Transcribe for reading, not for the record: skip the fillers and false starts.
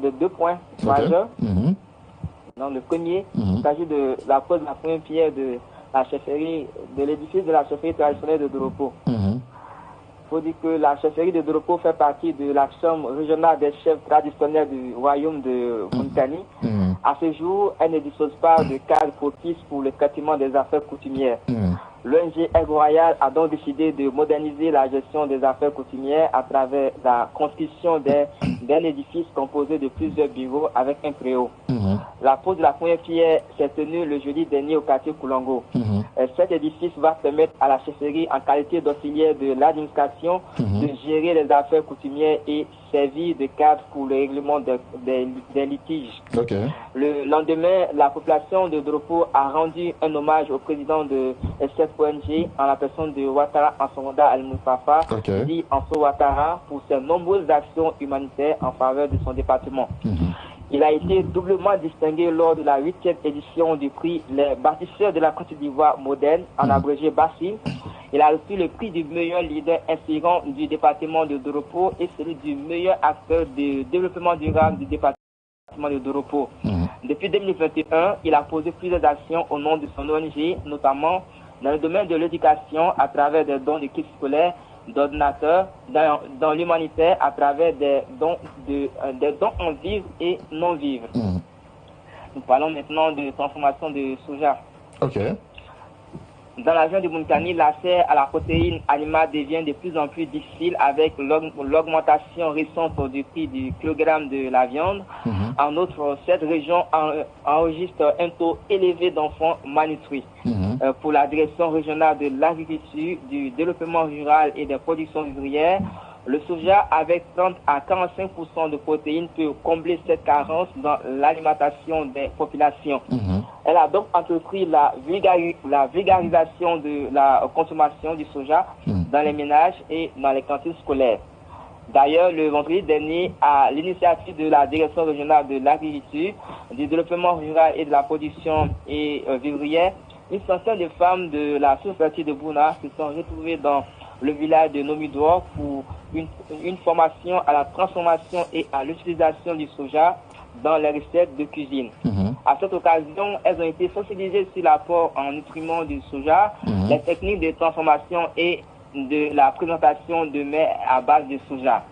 de 2 points majeurs. Donc, le premier, il s'agit de la pose de la première pierre de la chefferie, de l'édifice de la chefferie traditionnelle de Doropo. Il faut dire que la chefferie de Doropo fait partie de la chambre régionale des chefs traditionnels du royaume de Muntani. À ce jour, elle ne dispose pas de cadre propice pour le traitement des affaires coutumières. L'ONG Aigle Royale a donc décidé de moderniser la gestion des affaires coutumières à travers la construction d'un édifice composé de plusieurs bureaux avec un préau. La pose de la première pierre s'est tenue le jeudi dernier au quartier Koulongo. Cet édifice va permettre à la chefferie, en qualité d'auxiliaire de l'administration, de gérer les affaires coutumières et servir de cadre pour le règlement des litiges. Le lendemain, la population de Doropo a rendu un hommage au président de cette ONG en la personne de Ouattara Ansonda Al-Moussafa, dit Anso Ouattara, pour ses nombreuses actions humanitaires en faveur de son département. Il a été doublement distingué lors de la 8e édition du prix Les bâtisseurs de la Côte d'Ivoire moderne, en abrégé BASSI. Il a reçu le prix du meilleur leader inspirant du département de Doropo et celui du meilleur acteur de développement durable du département de Doropo. Depuis 2021, il a posé plusieurs actions au nom de son ONG, notamment dans le domaine de l'éducation à travers des dons de kits scolaires, d'ordinateurs, dans l'humanitaire à travers des dons en vivre et non vivre. Nous parlons maintenant de transformation de soja. Dans la région de Muntani, l'accès à la protéine animale devient de plus en plus difficile avec l'augmentation récente du prix du kilogramme de la viande. En outre, cette région enregistre un taux élevé d'enfants malnutris. Pour la direction régionale de l'agriculture, du développement rural et des productions vivrières, le soja avec 30 à 45% de protéines peut combler cette carence dans l'alimentation des populations. Elle a donc entrepris la vulgarisation de la consommation du soja dans les ménages et dans les cantines scolaires. D'ailleurs, le vendredi dernier, à l'initiative de la direction régionale de l'agriculture, du développement rural et de la production vivrière, une centaine de femmes de la sous-préfecture de Bouna se sont retrouvées dans le village de Nomidor pour une formation à la transformation et à l'utilisation du soja dans les recettes de cuisine. À cette occasion, elles ont été sensibilisées sur l'apport en nutriments du soja, les techniques de transformation et de la présentation de mets à base de soja.